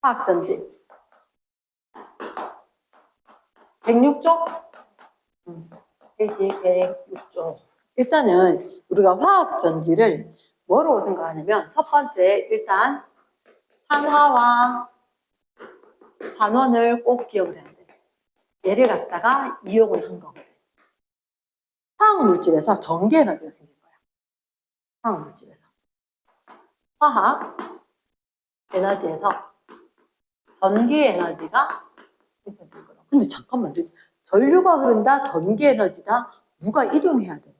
화학전지. 106쪽? 페이지 106쪽. 일단은 우리가 화학전지를 뭐로 생각하냐면 첫 번째 일단 산화와 반원을 꼭 기억을 해야 돼. 얘를 갖다가 이용을 한 거거든. 화학물질에서 전기 에너지가 생길 거야. 화학물질에서. 화학 에너지에서 전기 에너지가 생길 거야. 근데 잠깐만, 전류가 흐른다, 전기 에너지다, 누가 이동해야 되는데?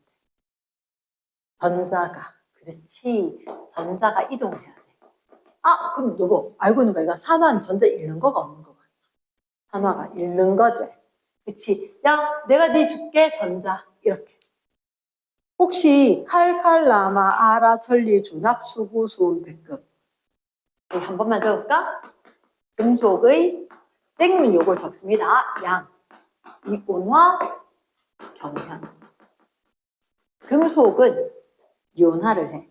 전자가. 그렇지. 전자가 이동해야 돼. 아, 그럼 여보, 알고 있는 거 이거 산화는 전자 잃는 거가 없는 거가. 산화가 잃는 거지. 그치? 야, 내가 네 줄게, 전자. 이렇게. 혹시 칼칼라마, 아라, 천리, 준합, 수구, 수은, 백금. 한 번만 적을까? 금속의 땡은 요걸 적습니다. 양, 이온화, 경현. 금속은 이온화를 해.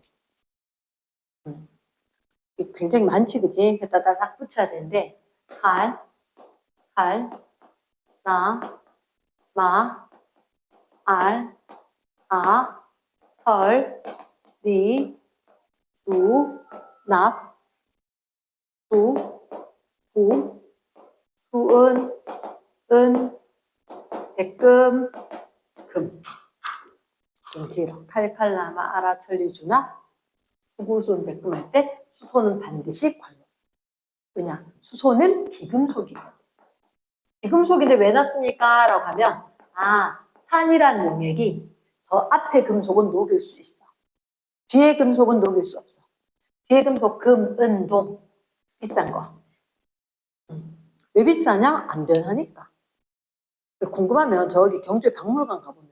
굉장히 많지, 그지? 그래다 딱 붙여야 되는데, 칼, 나, 마, 알, 아, 설, 리, 수, 납, 수, 구, 수은, 은, 백금, 금. 좀 뒤로. 칼칼라마, 아라, 천리, 주납, 수구수은, 백금 할 때 수소는 반드시 관로. 왜냐? 수소는 비금속이거든. 비금속인데 왜 넣습니까? 라고 하면, 산이라는 용액이 저 앞에 금속은 녹일 수 있어. 뒤에 금속은 녹일 수 없어. 뒤에 금속, 금, 은, 동. 비싼 거. 왜 비싸냐? 안 변하니까. 궁금하면 저기 경주에 박물관 가보면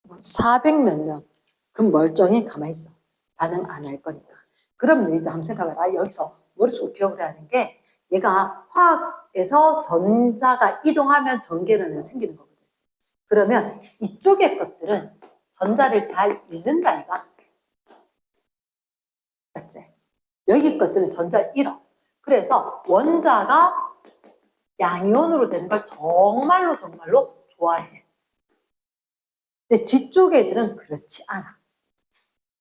400몇 년 금 멀쩡히 가만히 있어. 반응 안 할 거니까. 그럼 이제 한번 생각해봐라. 여기서 머릿속으로 기억을 해야 하는 게 얘가 화학에서 전자가 이동하면 전기는 생기는 거거든. 그러면 이쪽의 것들은 전자를 잘 잃는다 이가. 맞지? 여기 것들은 전자를 잃어. 그래서 원자가 양이온으로 되는 걸 정말로 좋아해. 근데 뒤쪽 애들은 그렇지 않아.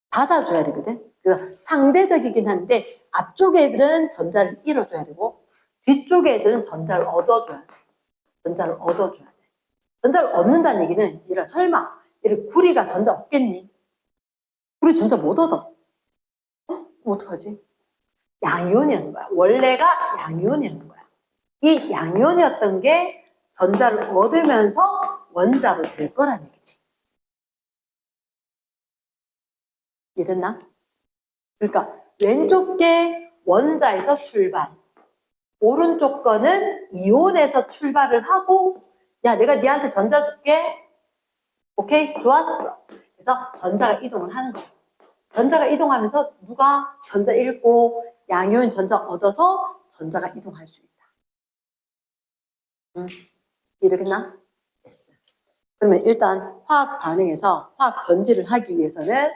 받아줘야 되거든. 그래서 상대적이긴 한데 앞쪽 애들은 전자를 잃어줘야 되고 뒤쪽 애들은 전자를 얻어줘야 돼. 전자를 얻어줘야 돼. 전자를 얻는다는 얘기는 얘를 설마 얘를 구리가 전자 없겠니? 구리 전자 못 얻어. 그럼 어떡하지? 양이온이었는 거야. 원래가 양이온이었는 거야. 이 양이온이었던 게 전자를 얻으면서 원자로 될 거라는 얘기지. 이랬나? 그러니까 왼쪽 게 원자에서 출발, 오른쪽 거는 이온에서 출발을 하고, 야, 내가 니한테 전자 줄게. 오케이? 좋았어. 그래서 전자가 이동을 하는 거야. 전자가 이동하면서 누가 전자 잃고 양이온 전자 얻어서 전자가 이동할 수 있다. 이러겠나? 됐어. 그러면 일단 화학 반응에서 화학 전지를 하기 위해서는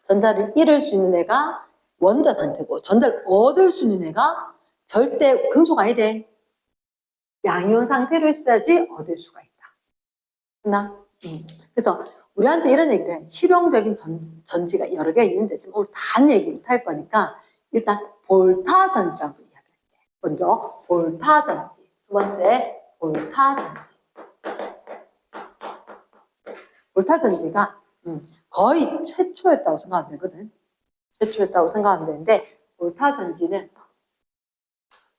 전자를 잃을 수 있는 애가 원자 상태고 전자를 얻을 수 있는 애가 절대 금속 아니 돼. 양이온 상태로 있어야지 얻을 수가 있다. 됐나? 그래서 우리한테 이런 얘기를 해. 실용적인 전지가 여러 개가 있는데 지금 오늘 다 얘기 못 할 거니까 일단 볼타 전지라고 이야기할게. 먼저 볼타 전지. 두 번째 볼타 전지. 볼타 전지가 거의 최초였다고 생각하면 되거든. 최초였다고 생각하면 되는데 볼타 전지는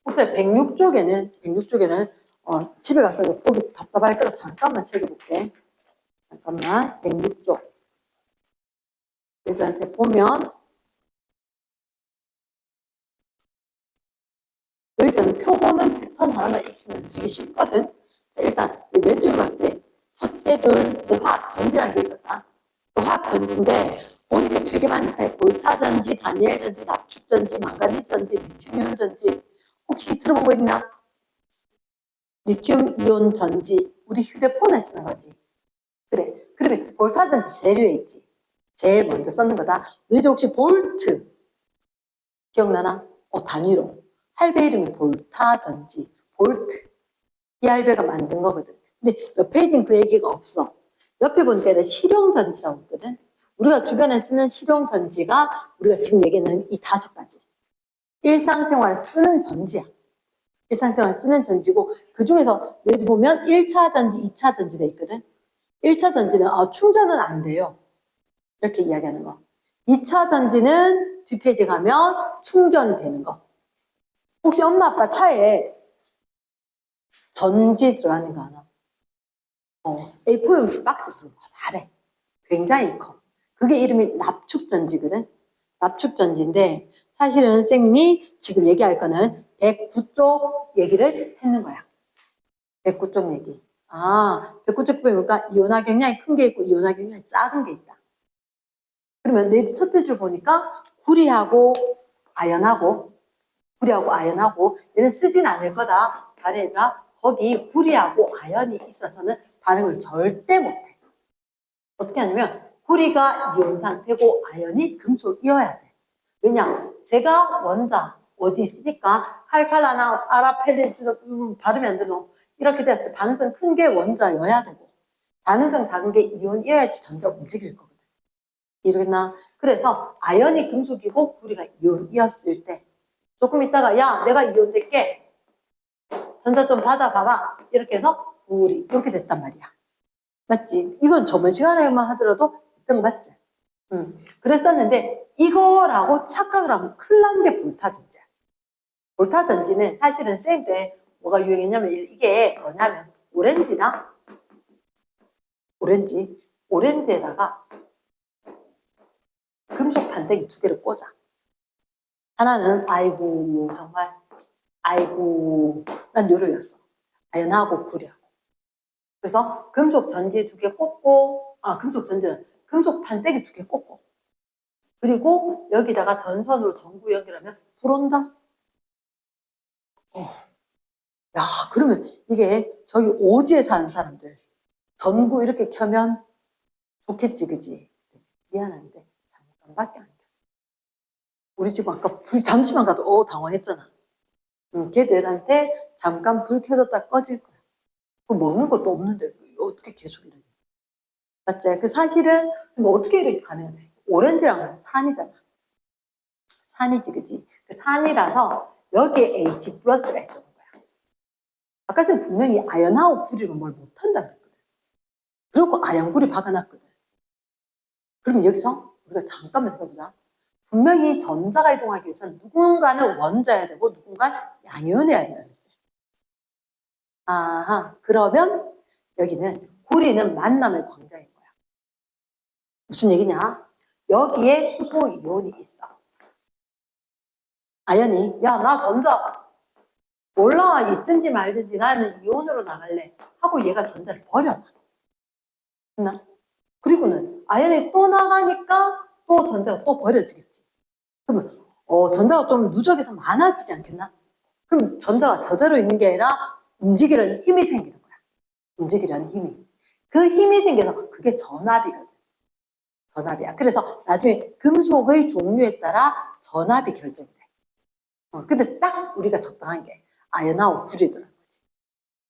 혹시 106쪽에는 집에 가서 보기 답답할 거라 잠깐만 책해볼게. 잠깐만 106쪽 얘들한테 보면 여기서는 표보는 패턴 하나만 익히면 되게 쉽거든. 자, 일단 왼쪽에 봤을 때 첫째 줄 화학 전지라는 게 있었다. 화학 전지인데 보니까 되게 많다. 볼타 전지, 다니엘 전지, 납축 전지, 망가니스 전지, 리튬 전지. 혹시 들어본 거 있나? 리튬 이온 전지. 우리 휴대폰에 쓰는 거지. 그래. 그러면 볼타 전지 제일 위에 있지. 제일 먼저 썼는 거다. 너희들 혹시 볼트 기억나나? 단위로. 할배 이름이 볼타 전지, 볼트. 이 할배가 만든 거거든. 근데 옆에 있는 그 얘기가 없어. 옆에 보니까 실용 전지라고 있거든. 우리가 주변에 쓰는 실용 전지가 우리가 지금 얘기하는 이 5가지. 일상생활에 쓰는 전지야. 일상생활에 쓰는 전지고 그 중에서 여기 보면 1차 전지, 2차 전지 돼 있거든. 1차 전지는 충전은 안 돼요. 이렇게 이야기하는 거. 2차 전지는 뒷페이지 가면 충전되는 거. 혹시 엄마 아빠 차에 전지 들어가는 거 아나? A4 용지 박스 들어가 잘해. 굉장히 커. 그게 이름이 납축전지거든. 납축전지인데 사실은 쌤이 지금 얘기할 거는 109쪽 얘기를 했는 거야. 109쪽 얘기. 109쪽 보니까 이온화 경량이 큰 게 있고 이온화 경량이 작은 게 있다. 그러면 내 첫째 줄 보니까 구리하고 아연하고 얘는 쓰진 않을 거다. 잘해라. 거기 구리하고 아연이 있어서는 반응을 절대 못해. 어떻게 하냐면 구리가 이온 상태고 아연이 금속이어야 돼. 왜냐? 제가 원자 어디 있으니까 칼칼라나 아라펠리주 발음이 안 되노. 이렇게 됐을 때 반응성 큰 게 원자여야 되고 반응성 작은 게 이온이어야지 전자가 움직일 거거든. 이러겠나? 그래서 아연이 금속이고 구리가 이온이었을 때 조금 있다가 야 내가 이온 될게 전자 좀 받아봐봐 이렇게 해서 구리 이렇게 됐단 말이야. 맞지? 이건 저번 시간에만 하더라도 있던 거 맞지? 그랬었는데 이거라고 착각을 하면 큰일 나는 게 볼타전지야. 볼타전지는 사실은 쌤때 뭐가 유행했냐면 이게 뭐냐면 오렌지에다가 금속 판때기 2개를 꽂아. 하나는 아이고 정말 난 요로였어. 아연하고 구리하고. 그래서 금속 전지 2개 꽂고 금속 판때기 2개 꽂고 그리고 여기다가 전선으로 전구 연결하면 불온다. 야 그러면 이게 저기 오지에 사는 사람들 전구 이렇게 켜면 좋겠지 그지? 미안한데 잠깐밖에 안 켜져. 우리 집 아까 불 잠시만 가도 당황했잖아. 걔들한테 잠깐 불 켜졌다 꺼질 거야. 먹는 것도 없는데 어떻게 계속 이러냐. 맞지? 그 사실은 어떻게 이렇게 가능해? 오렌지랑 무슨 산이잖아. 산이지, 그지? 그 산이라서 여기에 H 플러스가 있었던 거야. 아까 전 분명히 아연하고 구리로 뭘 못한다 그랬거든. 그리고 아연구리 박아놨거든. 그럼 여기서 우리가 잠깐만 생각해보자. 분명히 전자가 이동하기 위해서는 누군가는 원자여야 되고 누군가는 양이온이어야 된다 그랬지. 그러면 여기는 구리는 만남의 광장인 거야. 무슨 얘기냐? 여기에 수소 이온이 있어. 아연이 야 나 전자 몰라 있든지 말든지 나는 이온으로 나갈래 하고 얘가 전자를 버려놔. 됐나? 그리고는 아연이 또 나가니까 또 전자가 또 버려지겠지. 그러면 전자가 좀 누적해서 많아지지 않겠나? 그럼 전자가 저대로 있는 게 아니라 움직이려는 힘이 생기는 거야. 움직이려는 힘이. 그 힘이 생겨서 그게 전압이거든. 전압이야. 그래서 나중에 금속의 종류에 따라 전압이 결정돼. 근데 딱 우리가 적당한 게 아연하고 구리더라는 거지.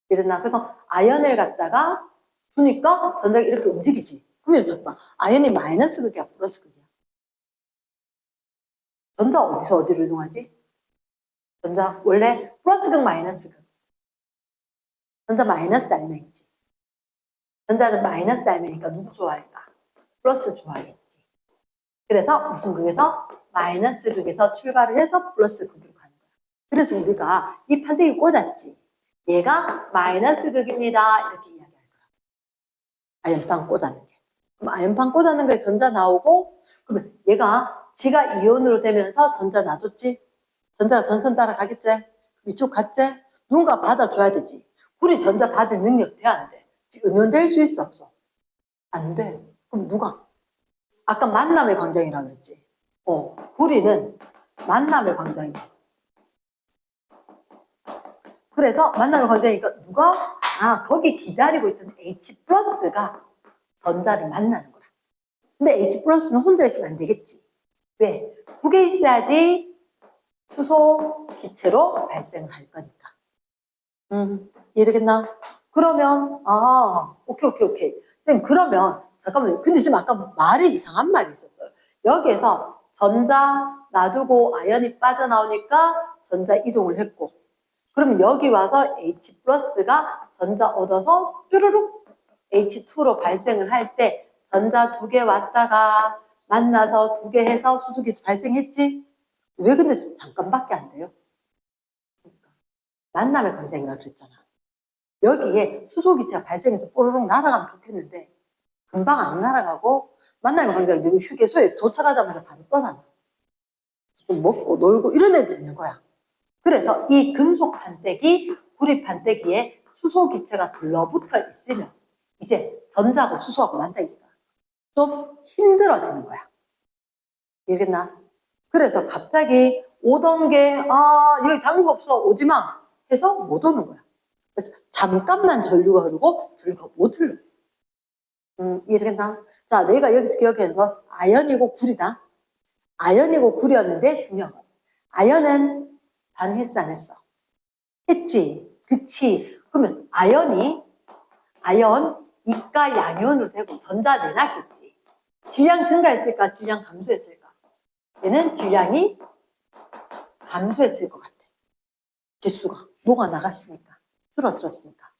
이랬나? 그래서 아연을 갖다가 주니까 전자가 이렇게 움직이지. 그러면 잠깐만 아연이 마이너스 극이야 플러스 극이야? 전자 어디서 어디로 이동하지? 전자 원래 플러스 극 마이너스 극. 전자 마이너스 알맹이지. 전자는 마이너스 알맹이니까 누구 좋아할까? 플러스 좋아하겠지. 그래서 무슨 극에서? 마이너스 극에서 출발을 해서 플러스 극으로 가는 거야. 그래서 우리가 이 판때기 꽂았지. 얘가 마이너스 극입니다. 이렇게 이야기할 거야. 아연판 꽂았는 게. 그럼 아연판 꽂았는 거에 전자 나오고 그러면 얘가 지가 이온으로 되면서 전자 놔줬지? 전자가 전선 따라가겠지? 이쪽 갔지? 누군가 받아줘야 되지. 구리 전자 받을 능력 돼? 안 돼? 음연될 수 있어 없어? 안 돼. 그럼 누가? 아까 만남의 광장이라고 그랬지. 구리는 만남의 광장이야. 그래서 만남의 광장이니까 누가? 거기 기다리고 있던 H 플러스가 전자를 만나는 거야. 근데 H 플러스는 혼자 있으면 안 되겠지. 왜? 2개 있어야지 수소 기체로 발생할 거니까. 이해되겠나? 그러면 오케이. 선생님 그러면 잠깐만요. 근데 지금 아까 말이 이상한 말이 있었어요. 여기에서 전자 놔두고 아연이 빠져나오니까 전자 이동을 했고, 그러면 여기 와서 H 플러스가 전자 얻어서 뾰루룩 H2로 발생을 할 때 전자 2개 왔다가 만나서 2개 해서 수소기체 발생했지? 왜 근데 잠깐밖에 안 돼요? 만남의 광장이라 그랬잖아. 여기에 수소기체가 발생해서 뽀로록 날아가면 좋겠는데 금방 안 날아가고 만남의 광장이 너 휴게소에 도착하자마자 바로 떠나나. 좀 먹고 놀고 이런 애들 있는 거야. 그래서 이 금속 판때기, 구리 판때기에 수소기체가 들러붙어 있으면 이제 전자하고 수소하고 만들기가 좀 힘들어지는 거야. 이해겠나? 그래서 갑자기 오던 게 여기 장소 없어 오지 마 해서 못 오는 거야. 그래서 잠깐만 전류가 흐르고 전류가 못 흘러. 이해되겠나? 자, 내가 여기서 기억하는 건 아연이고 구리다. 아연이고 구리였는데 중요한 거. 아연은 반했어 안 했어? 했지. 그치. 그러면 아연 이가 양이온으로 되고 전자 내놨겠지. 질량 증가했을까? 질량 감소했을까? 얘는 질량이 감소했을 것 같아. 개수가 녹아나갔으니까. 줄어들었으니까.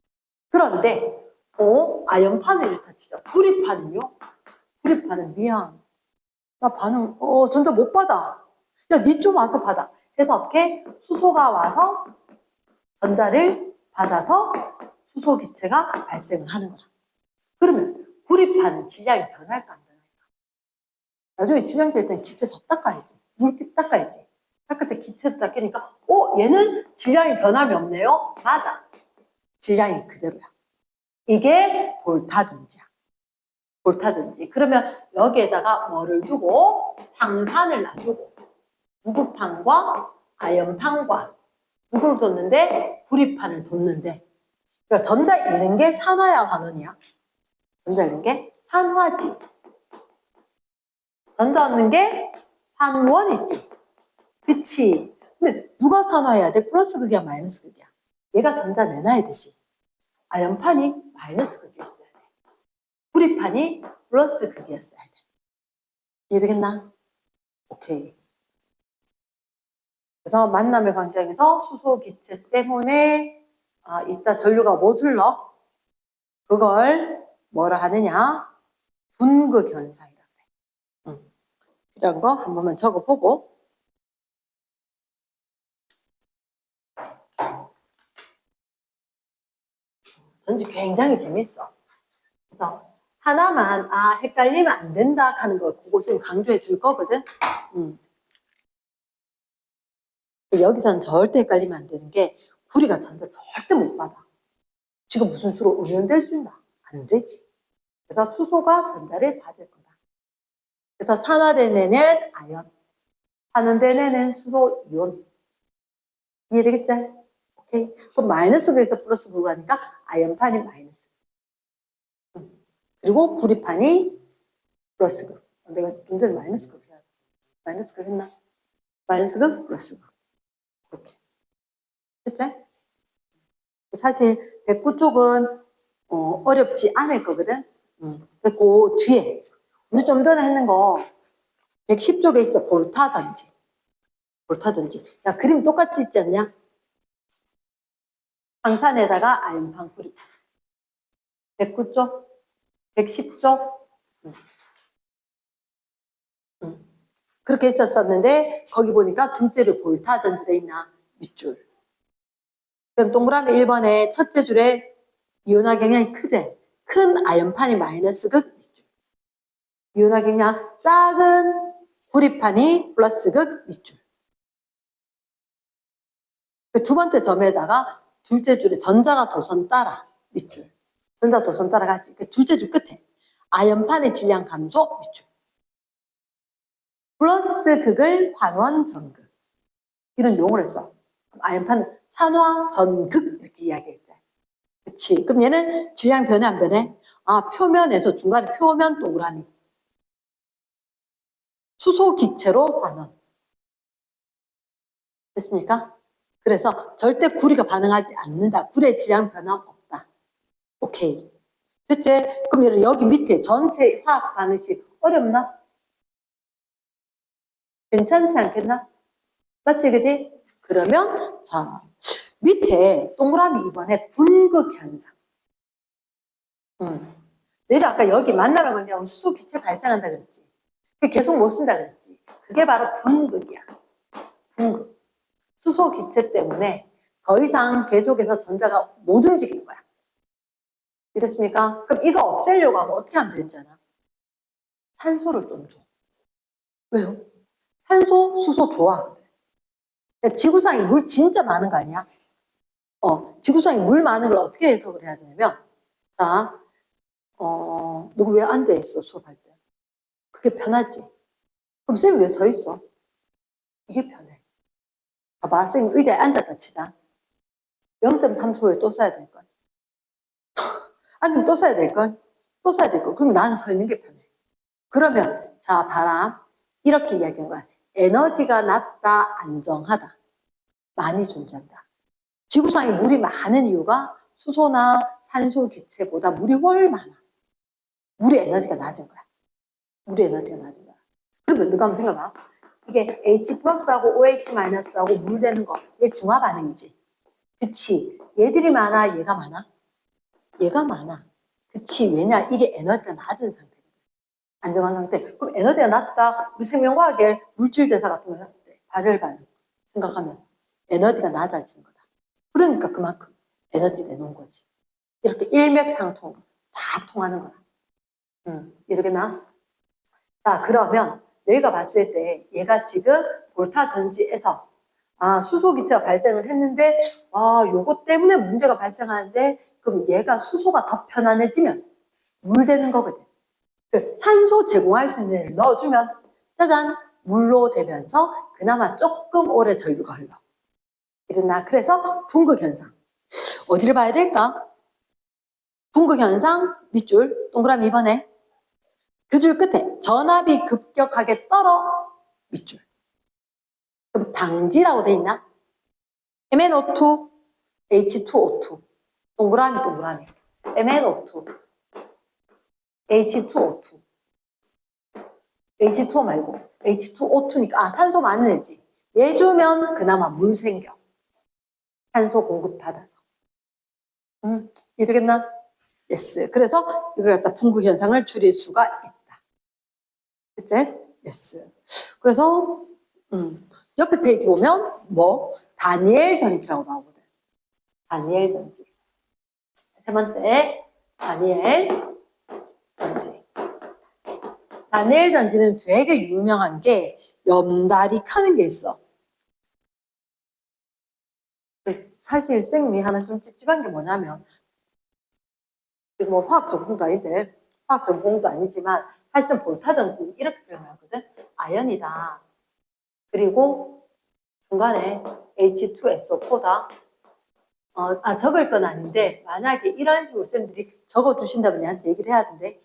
그런데 아연판을 일단 치자. 구리판은요? 구리판은 미안. 나 반응 전자 못 받아. 야, 니 좀 와서 받아. 그래서 어떻게? 수소가 와서 전자를 받아서 수소 기체가 발생을 하는 거야. 그러면 구리판은 질량이 변할까 안 변할까? 나중에 질량 될 때는 기체 다 닦아야지. 물기 닦아야지. 닦을 때 기체 닦으니까 얘는 질량이 변함이 없네요. 맞아. 질량이 그대로야. 이게 볼타전지야. 볼타전지. 그러면 여기에다가 뭐를 두고 황산을 놔두고 무구판과 아연판과 누구를 뒀는데 구리판을 뒀는데, 그러니까 전자 잃는 게 산화야 환원이야? 전자 잃는 게 산화지. 전자 얻는 게 환원이지. 그치? 근데 누가 산화해야 돼? 플러스 극이야 마이너스 극이야? 얘가 전자 내놔야 되지. 아연판이 마이너스 극이었어야 돼. 구리판이 플러스 극이었어야 돼. 이해되겠나? 오케이. 그래서 만남의 광장에서 수소 기체 때문에 이따 전류가 못 흘러. 그걸 뭐라 하느냐? 분극 현상이라고 해. 이런 거 한 번만 적어보고. 전주 굉장히 재밌어. 그래서 하나만 헷갈리면 안 된다 하는 거 그곳은 강조해 줄 거거든. 여기서는 절대 헷갈리면 안 되는 게 구리가 전자 절대 못 받아. 지금 무슨 수로 응연될 수 있나? 안 되지. 그래서 수소가 전자를 받을 거다. 그래서 산화된 애는 아연, 산화된 애는 수소 이온. 이해되겠지? 오케이. 그럼 마이너스에서 플러스 부로 하니까 아연판이 마이너스. 그리고 구리판이 플러스극. 내가 좀 전에 마이너스극 해야 돼. 마이너스극 했나? 마이너스극, 플러스극. 이렇게. 됐지? 사실 109 쪽은 어렵지 않을 거거든. 그 뒤에 우리 좀 전에 했는 거 110쪽에 있어. 볼타전지. 볼타전지. 야, 그림 똑같이 있지 않냐? 황산에다가 아연판 구리판. 109쪽, 110쪽. 그렇게 했었었는데 거기 보니까 둘째 줄 볼타전지 돼 있나? 밑줄. 그럼 동그라미 1번에 첫째 줄에 이온화 경향이 크대. 큰 아연판이 마이너스극 밑줄. 이온화 경향 작은 구리판이 플러스극 밑줄. 그 두 번째 점에다가 둘째 줄에 전자가 도선 따라 밑줄. 전자 도선 따라가지. 그 둘째 줄 끝에 아연판의 질량 감소 밑줄. 플러스 극을 환원 전극. 이런 용어를 써. 아연판은 산화 전극 이렇게 이야기했죠. 그치. 그럼 얘는 질량 변해 안 변해? 표면에서 중간에 표면 동그라미. 수소 기체로 환원. 됐습니까? 그래서 절대 구리가 반응하지 않는다. 구리의 질량 변화 없다. 오케이. 됐지? 그럼 여기 밑에 전체 화학 반응식 어렵나? 괜찮지 않겠나? 맞지, 그지? 그러면, 자, 밑에 동그라미 2번에 분극 현상. 내가 아까 여기 만나면 그냥 수소 기체 발생한다 그랬지. 계속 못 쓴다 그랬지. 그게 바로 분극이야. 분극. 수소 기체 때문에 더 이상 계속해서 전자가 못 움직이는 거야. 이랬습니까? 그럼 이거 없애려고 하면 어떻게 하면 되잖아. 산소를 좀 줘. 왜요? 산소, 수소 좋아하거든. 지구상에 물 진짜 많은 거 아니야? 지구상에 물 많은 걸 어떻게 해석을 해야 되냐면, 자, 누구 왜 앉아있어, 수업할 때? 그게 편하지? 그럼 쌤이 왜 서 있어? 이게 편해. 봐봐, 쌤 의자에 앉았다 치다. 0.3초 후에 또 써야 될걸. 앉으면 또 써야 될걸. 또 써야 될걸. 그럼 나는 서 있는 게 편해. 그러면, 자, 봐라. 이렇게 이야기한 거야. 에너지가 낮다, 안정하다. 많이 존재한다. 지구상에 물이 많은 이유가 수소나 산소 기체보다 물이 훨 많아. 물의 에너지가 낮은 거야. 물의 에너지가 낮은 거야. 그러면 누가 한번 생각해봐. 이게 H 플러스하고 OH 마이너스하고 물 되는 거, 얘 중화 반응이지. 그치? 얘들이 많아, 얘가 많아? 얘가 많아. 그치? 왜냐? 이게 에너지가 낮은 상태거든. 안정한 상태. 그럼 에너지가 낮다. 우리 생명과학의 물질 대사 같은 거 할 때, 발열 반응 생각하면 에너지가 낮아지는 거다. 그러니까 그만큼 에너지 내놓은 거지. 이렇게 일맥상통으로 다 통하는 거야. 이러겠나? 자, 그러면 너희가 봤을 때 얘가 지금 볼타 전지에서 수소 기체가 발생을 했는데 요거 때문에 문제가 발생하는데 그럼 얘가 수소가 더 편안해지면 물 되는 거거든. 그 산소 제공할 수 있는 애를 넣어주면 짜잔 물로 되면서 그나마 조금 오래 전류가 흘러. 이랬나? 그래서 분극 현상. 어디를 봐야 될까? 분극 현상 밑줄 동그라미 2번에 그 줄 끝에 전압이 급격하게 떨어 밑줄. 그럼 방지라고 돼 있나? MnO2, H2O2. 동그라미. MnO2, H2O2. H2O 말고 H2O2니까 산소 많은 애지. 얘 주면 그나마 물 생겨. 산소 공급 받아서. 이러겠나? yes. 그래서 이걸 갖다 분극 현상을 줄일 수가 있다. 그치? yes. 그래서 옆에 페이지 보면 다니엘 전지라고 나오거든. 다니엘 전지. 세 번째 다니엘 전지. 다니엘 전지는 되게 유명한 게 염달이 켜는 게 있어. 사실 쌤이 하나 좀 찝찝한 게 뭐냐면 화학 전공도 아닌데 화학 전공도 아니지만 사실은 볼타 전지는 이렇게 표현하거든. 아연이다. 그리고 중간에 H2SO4다. 적을 건 아닌데 만약에 이런 식으로 쌤들이 적어주신다면 얘한테 얘기를 해야 되는데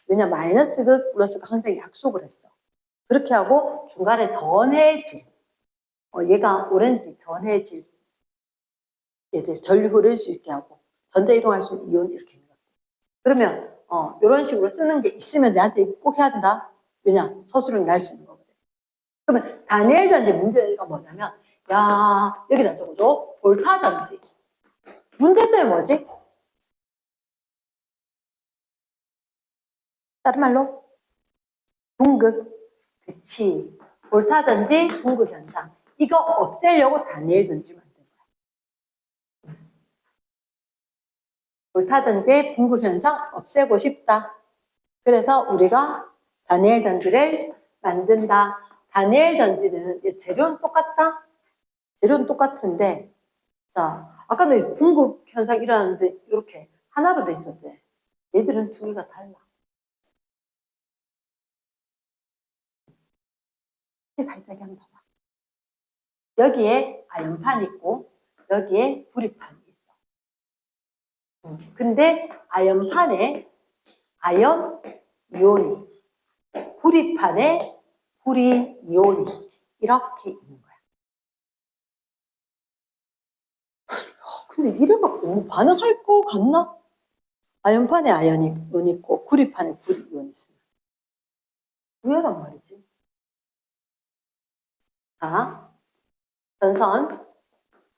왜냐 마이너스 극 플러스가 항상 약속을 했어. 그렇게 하고 중간에 전해질 얘가 오렌지 전해질 얘들 전류 흐를 수 있게 하고 전자 이동할 수 있는 이온 이렇게 있는 거. 그러면 이런 식으로 쓰는 게 있으면 내한테 꼭 해야 된다. 왜냐 서술은 날 수 있는 거거든. 그러면 다니엘 전지 문제가 뭐냐면 야 여기다 적어줘. 볼타 전지. 문제점이 뭐지? 다른 말로 분극. 그치. 볼타 전지 분극 현상. 이거 없애려고 다니엘 전지 만든 거야. 볼타 전지 분극 현상 없애고 싶다. 그래서 우리가 다니엘 전지를 만든다. 다니엘 전지는 재료는 똑같다? 재료는 똑같은데 자 아까는 분극 현상 일어나는데 이렇게 하나로 돼 있었지. 얘들은 두 개가 달라. 살짝 한번 봐봐. 여기에 아연판 있고 여기에 구리판이 있어. 근데 아연판에 아연 이온이 구리판에 구리 이온이 이렇게 있는 거야. 근데 이래갖고 반응할 거 같나? 아연판에 아연이온 있고 구리판에 구리이온 있습니다. 왜란 말이지? 자, 전선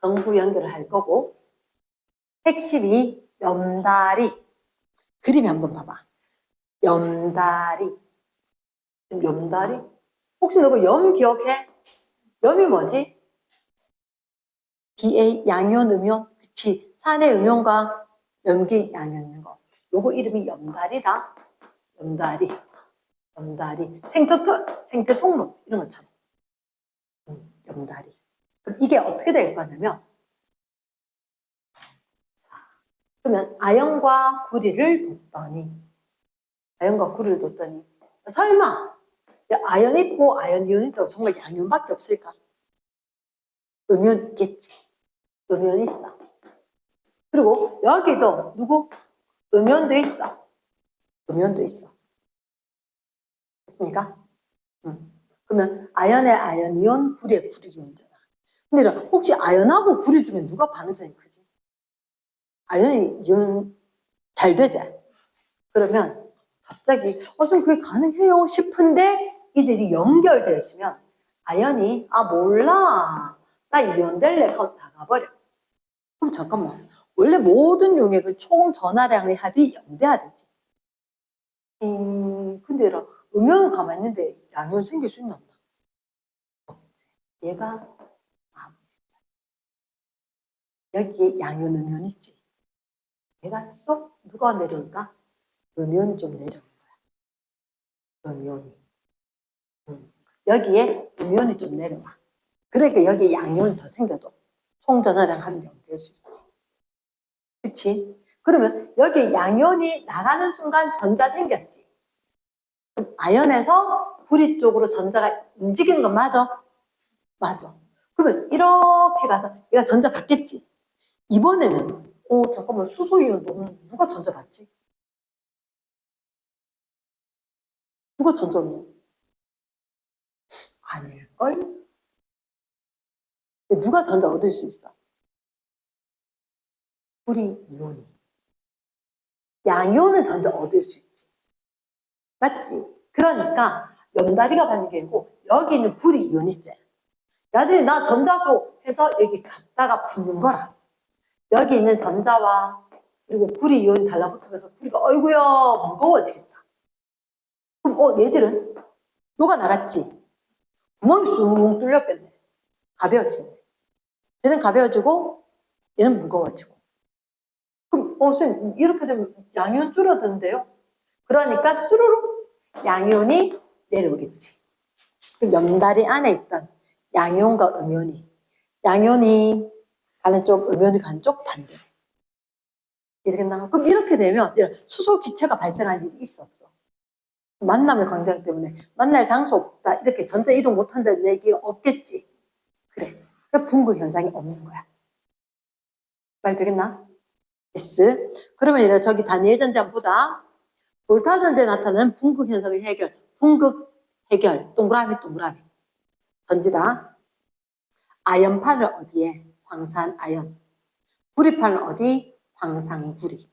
전구 연결을 할 거고 핵심이 염다리. 그림 한번 봐봐. 염다리. 지금 염다리? 혹시 너가 염 기억해? 염이 뭐지? BA 양이온 음이온. 그치. 산의 음이온과 염기 양이온 있는 거. 요거 이름이 염다리다. 염다리. 염다리. 생태통로. 이런 것처럼. 염다리. 그럼 이게 어떻게 될 거냐면, 그러면 아연과 구리를 뒀더니, 설마, 아연 있고 아연 이온 있다고 정말 양이온밖에 없을까? 음이온 있겠지. 음이온 있어. 그리고 여기도 누구? 음이온도 있어. 음이온도 있어. 됐습니까? 그러면 아연에 아연 이온, 구리에 구리 이온이잖아. 근데 혹시 아연하고 구리 중에 누가 반응성이 크지? 아연이 이온 잘 되지? 그러면 갑자기 좀 그게 가능해요 싶은데 이들이 연결되어 있으면 아연이 몰라 나 이온 될래 하고 나가버려. 그럼 잠깐만 원래 모든 용액은 총 전하량의 합이 0돼야 되지. 근데 음이온은 가만히 있는데 양이온 생길 수 있나 없나? 없지. 얘가 여기에 양이온 음이온 있지. 얘가 쏙 누가 내려올까? 음이온이 좀 내려올 거야. 음이온이. 여기에 음이온이 좀 내려와. 그러니까 여기에 양이온이 더 생겨도 총전하량 합이 0될 수 있지. 그치? 그러면 여기 양이온이 나가는 순간 전자 생겼지. 그럼 아연에서 구리 쪽으로 전자가 움직이는 건 맞아? 맞아. 그러면 이렇게 가서 얘가 전자 받겠지. 이번에는 잠깐만 수소이온도 누가 전자 받지? 누가 전자 넣어? 아닐걸? 누가 전자 얻을 수 있어? 구리 이온이. 양이온은 전자 얻을 수 있지. 맞지? 그러니까 염다리가 받는 게 아니고 여기 있는 구리 이온 있지. 야들이 나 전자 줘 해서 여기 갖다가 붙는 거라. 여기 있는 전자와 그리고 구리 이온이 달라붙으면서 구리가 어이구야 무거워지겠다. 그럼 얘들은 녹아나갔지. 구멍이 쑥 뚫렸겠네. 가벼워지네. 얘는 가벼워지고 얘는 무거워지고. 그럼 선생님 이렇게 되면 양이온 줄어드는데요? 그러니까 수루룩 양이온이 내려오겠지. 그 염다리 안에 있던 양이온과 양이온이 가는 쪽, 음이온이 가는 쪽 반대로. 이렇겠나? 그럼 이렇게 되면 수소 기체가 발생할 일이 있어 없어? 만남의 광대량 때문에 만날 장소 없다 이렇게 전자 이동 못한다는 얘기가 없겠지. 그래. 그러니까 분구 현상이 없는 거야. 말 되겠나? yes. 그러면 저기 다니엘 전자 보다 볼타 전자에 나타나는 분극 현상의 해결. 분극 해결. 동그라미. 던지다. 아연판을 어디에? 황산 아연. 구리판을 어디? 황산 구리.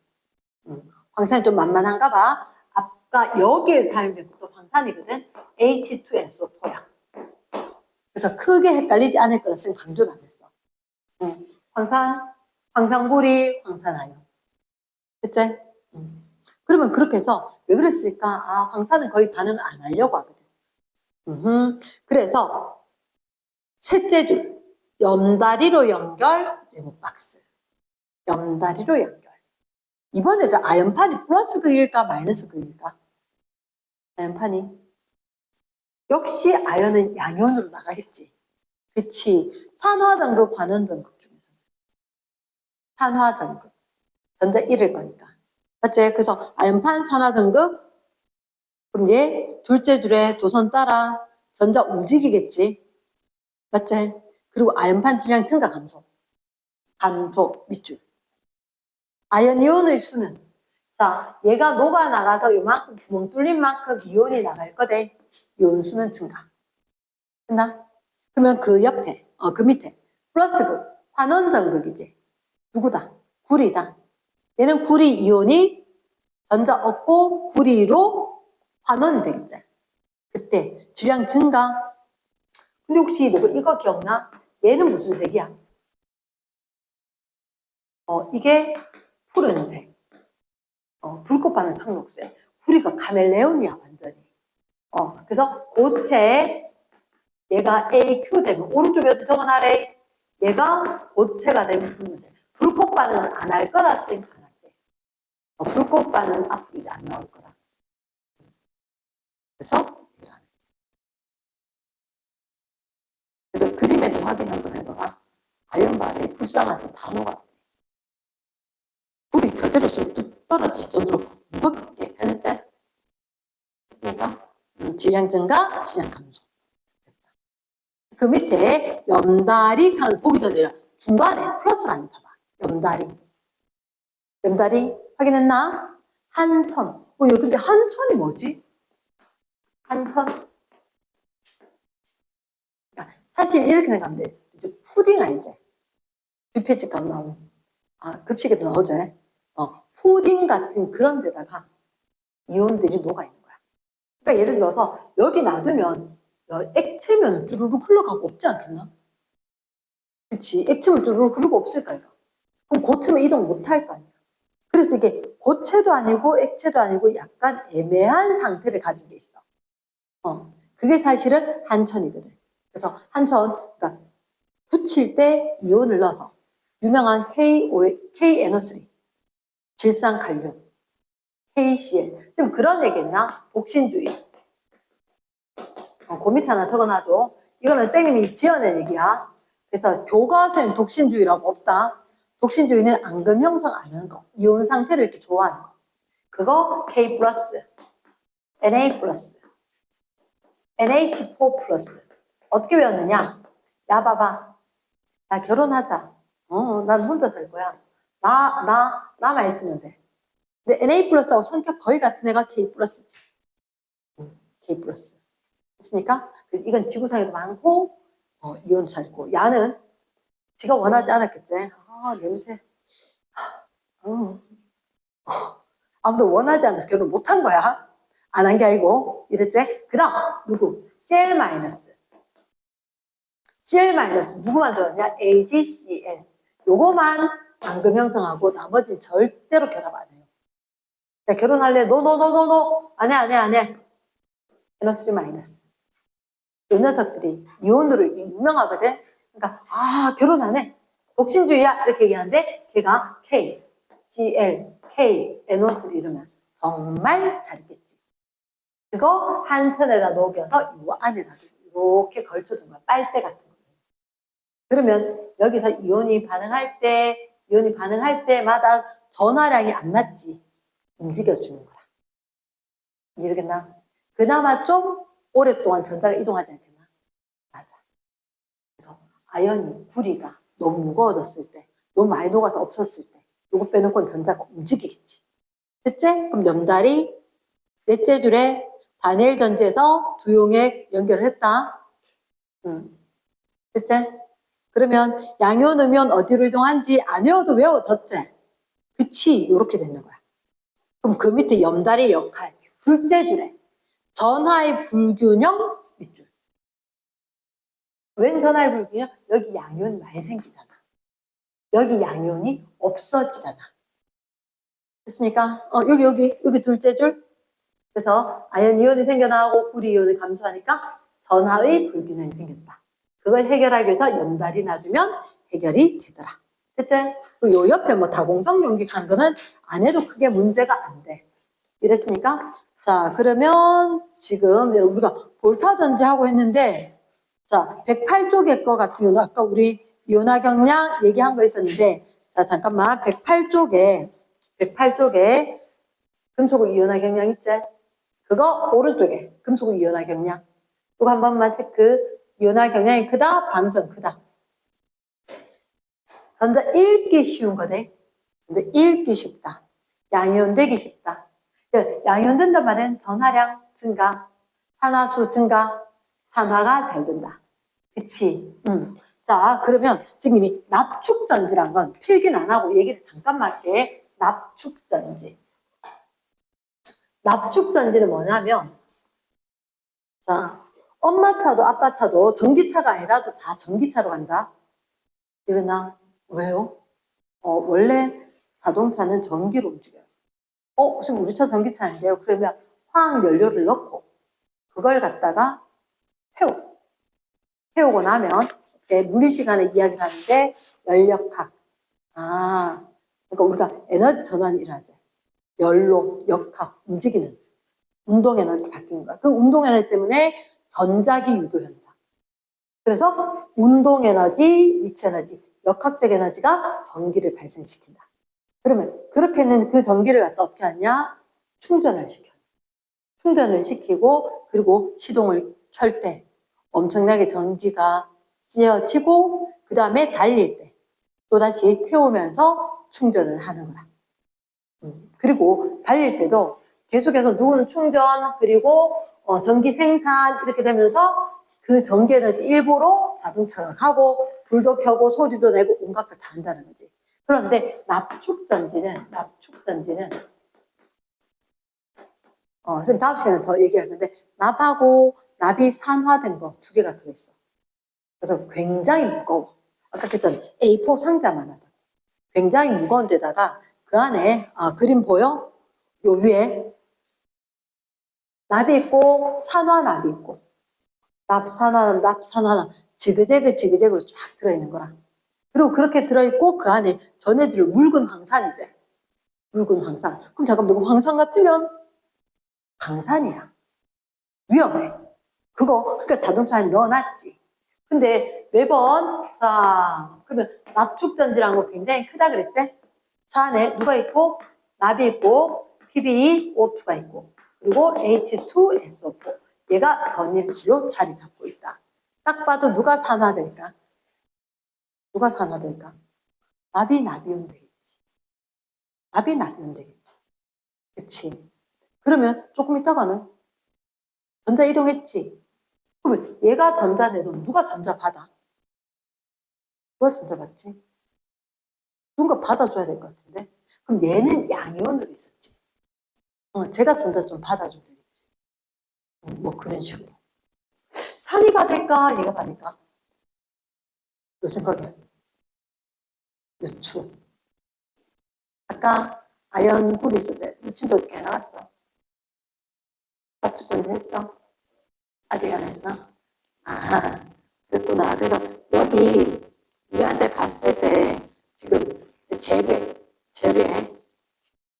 황산이 좀 만만한가 봐. 아까 여기에 사용된 것도 황산이거든. H2SO4야. 그래서 크게 헷갈리지 않을 거라 쌤 강조는 안 했어. 황산구리, 황산아연. 그치? 그러면 그렇게 해서 왜 그랬을까? 황산은 거의 반응을 안 하려고 하거든. 그래서 셋째 줄 염다리로 연결 네모박스. 염다리로 연결. 이번에도 아연판이 플러스 극일까 마이너스 극일까? 아연판이 역시 아연은 양이온으로 나가겠지. 그치. 산화전극, 관원전극 중에서 산화전극 전자 1일 거니까. 맞지? 그래서 아연판 산화전극 그럼 얘 둘째 줄에 도선 따라 전자 움직이겠지. 맞지? 그리고 아연판 질량 증가 감소. 감소 밑줄. 아연이온의 수는 자 얘가 녹아나가서 요만큼 구멍 뚫린 만큼 이온이 나갈 거대. 이온 수는 증가. 됐나? 그러면 그 옆에 그 밑에 플러스 극 환원전극이지. 누구다? 구리다. 얘는 구리 이온이 전자 얻고 구리로 환원이 되겠지. 그때 질량 증가. 근데 혹시 너 이거 기억나? 얘는 무슨 색이야? 이게 푸른색. 불꽃반은 청록색. 구리가 카멜레온이야, 완전히. 그래서 고체, 얘가 AQ 되면, 오른쪽에 어디 적어놔래? 얘가 고체가 되면 푸른색. 불꽃반은 안 할 거라 쌤 안 할게. 불꽃반은 앞으로 이제 안 나올 거라. 그래서 그림에도 확인 한번 해봐봐. 아연발의 불쌍한 단어가 불이 저대로 쑥 떨어질 정도로 무겁게 변했대. 그러니까 질량 증가, 질량 감소. 그 밑에 염다리 칸 보기 전에 중간에 플러스라는 봐봐. 염다리 확인했나? 한천. 근데 한천이 뭐지? 한천. 사실 이렇게 생각하면 돼. 푸딩 알지? 뷔페집 가면 나오는. 급식에도 나오지? 푸딩 같은 그런 데다가 이온들이 녹아있는 거야. 그러니까 예를 들어서 여기 놔두면 액체면 쭈루룩 흘러가고 없지 않겠나? 그치? 액체면 쭈루룩 흐르고 없을까, 이거? 그럼 고체면 이동 못할 거 아니야? 그래서 이게 고체도 아니고 액체도 아니고 약간 애매한 상태를 가진 게 있어. 그게 사실은 한천이거든. 그래서 한천, 그러니까 붙일 때 이온을 넣어서 유명한 KNO3, 질산칼륨, KCl. 지금 그런 얘기했나? 독신주의. 그 밑에 하나 적어놔줘. 이거는 쌤이 지어낸 얘기야. 그래서 교과서엔 독신주의라고 없다. 독신주의는 앙금 형성 안 하는 거. 이온 상태를 이렇게 좋아하는 거. 그거 K 플러스, Na 플러스, NH4 플러스. 어떻게 배웠느냐? 야, 봐봐. 나 결혼하자. 난 혼자 살 거야. 나만 있으면 돼. 근데 Na 플러스하고 성격 거의 같은 애가 K 플러스지. K 플러스. 됐습니까? 이건 지구상에도 많고, 이온도 잘 있고. 야는 지가 원하지 않았겠지. 냄새. 아무도 원하지 않아서 결혼 못한 거야. 안 한 게 아니고. 이랬지? 그 다음, 누구? Cl 마이너스. Cl 마이너스. 누구만 들었냐? AgCl. 요거만 앙금 형성하고 나머지는 절대로 결합 안 해요. 야, 결혼할래? 노. 안 해. NO3 마이너스. 요 녀석들이 이온으로 유명하거든. 그러니까 결혼 안 해. 독신주의야 이렇게 얘기하는데 걔가 K, Cl, K, NO3 이러면 정말 잘 있겠지. 그거 한 천에다 녹여서 이 안에다 이렇게 걸쳐둔 거야. 빨대 같은 거. 그러면 여기서 이온이 반응할 때마다 전하량이 안 맞지. 움직여주는 거야. 이해되겠나? 그나마 좀 오랫동안 전자가 이동하지 않겠나? 맞아. 그래서 아연이, 구리가 너무 무거워졌을 때, 너무 많이 녹아서 없었을 때, 요거 빼놓고는 전자가 움직이겠지. 됐지? 그럼 염달이 넷째 줄에 단일 전지에서 두 용액 연결을 했다. 됐지? 그러면 양이온, 음이온 어디로 이동한지 안 외워도 외워졌지? 그치? 요렇게 되는 거야. 그럼 그 밑에 염달의 역할, 둘째 줄에 전하의 불균형 밑줄. 웬 전하의 불균형? 여기 양이온이 많이 생기잖아. 여기 양이온이 없어지잖아. 됐습니까? 여기 둘째 줄. 그래서 아연 이온이 생겨나고 구리 이온이 감소하니까 전하의 불균형이 생겼다. 그걸 해결하기 위해서 염달이 놔주면 해결이 되더라. 됐지? 요 옆에 뭐 다공성 용기한 거는 안 해도 크게 문제가 안 돼. 이랬습니까? 자, 그러면 지금 우리가 볼타든지 하고 했는데, 자, 108쪽의 거 같은 경우는 아까 우리 이온화 경량 얘기한 거 있었는데, 자, 잠깐만. 108쪽에 금속은 이온화 경량 있지? 그거 오른쪽에 금속은 이온화 경량. 이거 한 번만 체크. 이온화 경량이 크다, 반응성 크다. 전자 읽기 쉬운 거네. 근데 읽기 쉽다. 양이온 되기 쉽다. 양이온 된단 말은 전하량 증가, 산화수 증가, 산화가 잘 된다. 그치? 자, 그러면 선생님이 납축전지란 건 필기는 안 하고 얘기를 잠깐만 할게. 납축전지. 납축전지는 뭐냐면, 자, 엄마 차도 아빠 차도 전기차가 아니라도 다 전기차로 간다. 이러나? 왜요? 원래 자동차는 전기로 움직여요. 지금 우리 차 전기차인데요. 그러면 화학 연료를 넣고 그걸 갖다가 태우고 나면 물리 시간에 이야기를 하는데 연력학. 그러니까 우리가 에너지 전환이 일어나죠. 열로 역학 움직이는 운동 에너지 바뀌는 거야. 그 운동 에너지 때문에 전자기 유도 현상. 그래서 운동 에너지, 위치 에너지, 역학적 에너지가 전기를 발생시킨다. 그러면 그렇게 있는 그 전기를 갖다 어떻게 하냐? 충전을 시켜. 충전을 시키고 그리고 시동을 켤 때 엄청나게 전기가 쓰여지고 그 다음에 달릴 때 또다시 태우면서 충전을 하는 거야. 그리고 달릴 때도 계속해서 누구는 충전 그리고 전기 생산 이렇게 되면서 그 전기 에너지 일부로 자동차가 가고 불도 켜고 소리도 내고 온갖 걸 다 한다는 거지. 그런데 납축전지는 선생님 다음 시간에 더 얘기할 건데 납하고 납이 산화된 거 두 개가 들어있어. 그래서 굉장히 무거워. 아까 그랬잖아. A4 상자만 하다. 굉장히 무거운 데다가 그 안에 그림 보여? 요 위에 납이 있고 산화납이 있고 납산화납 지그재그로 쫙 들어있는 거라. 그리고 그렇게 들어있고 그 안에 전해질 묽은 황산이지. 묽은 황산. 그럼 잠깐만 이거 황산 같으면 강산이야. 위험해. 그러니까 자동차에 넣어놨지. 근데 매번, 자, 그러면 납축전지라는 거 굉장히 크다 그랬지? 차 안에 누가 있고, 납이 있고, PbO2가 있고, 그리고 H2SO4. 얘가 전해질로 자리 잡고 있다. 딱 봐도 누가 산화될까? 납이 나비온 되겠지. 그치? 그러면 조금 있다가는 전자 이동했지. 그러면 얘가 전자 내도 누가 전자 받아? 누가 전자 받지? 누군가 받아줘야 될 것 같은데. 그럼 얘는 양이온으로 있었지. 제가 전자 좀 받아주면 되겠지. 뭐 그런 식으로. 산이 받을까? 얘가 받을까? 너 생각해. 유추. 아까 아연불이 있었지. 유추도 어떻게 나왔어? 맞추던지 했어? 아직 안 했어? 그랬구나. 그래서 여기 우리한테 봤을 때 지금 제외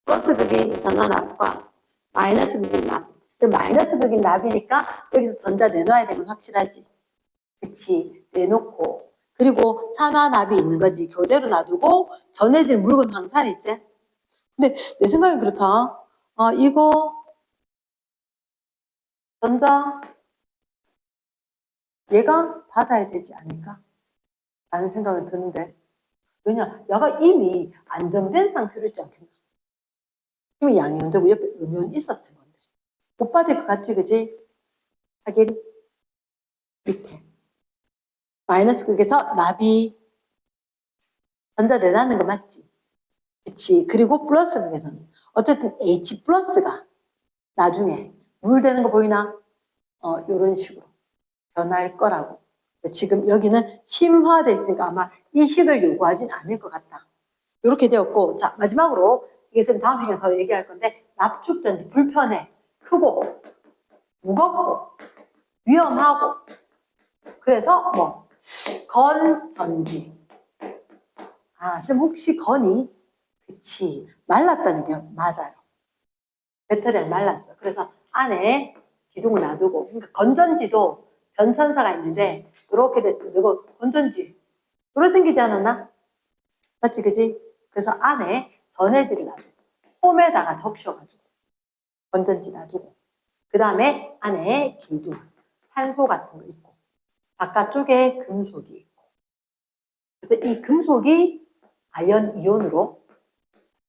플러스 극인 전환압과 마이너스 극인 납. 마이너스 극인 납이니까 여기서 전자 내놔야 되는 건 확실하지. 그치. 내놓고 그리고 산화납이 있는 거지. 교대로 놔두고 전해질 묽은 황산 있지. 근데 내 생각엔 그렇다. 이거 전자 얘가 받아야 되지 않을까? 라는 생각은 드는데 왜냐? 얘가 이미 안정된 상태로 있지 않겠나? 이미 양이온되고 옆에 음이온 있었던 건데 못 받을 것 같지, 그지? 하긴 밑에 마이너스 극에서 납이 전자 내놨는 거 맞지? 그치? 그리고 플러스 극에서는 어쨌든 H 플러스가 나중에 물 되는 거 보이나? 요런 식으로 변할 거라고. 지금 여기는 심화돼 있으니까 아마 이 식을 요구하진 않을 것 같다. 이렇게 되었고, 자, 마지막으로, 이게 지금 다음 시간에 더 얘기할 건데, 납축전지 불편해, 크고, 무겁고, 위험하고, 그래서 건전지. 쌤 혹시 건이? 그치, 말랐다는 게 맞아요. 배터리는 말랐어. 그래서 안에 기둥을 놔두고, 그러니까 건전지도 변천사가 있는데, 이렇게 됐어. 이거 건전지. 이렇게 생기지 않았나? 맞지, 그지? 그래서 안에 전해질을 놔두고, 홈에다가 적셔가지고, 건전지 놔두고, 그 다음에 안에 기둥, 산소 같은 거 있고, 바깥쪽에 금속이 있고, 그래서 이 금속이 아연 이온으로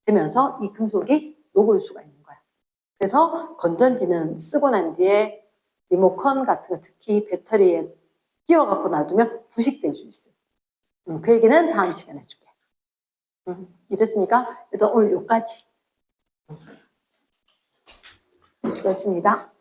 되면서 이 금속이 녹을 수가 있는 거야. 그래서 건전지는 쓰고 난 뒤에 리모컨 같은 거 특히 배터리에 끼워갖고 놔두면 부식될 수 있어요. 그 얘기는 다음 시간에 해줄게. 이랬습니까? 일단 오늘 여기까지. 수고했습니다.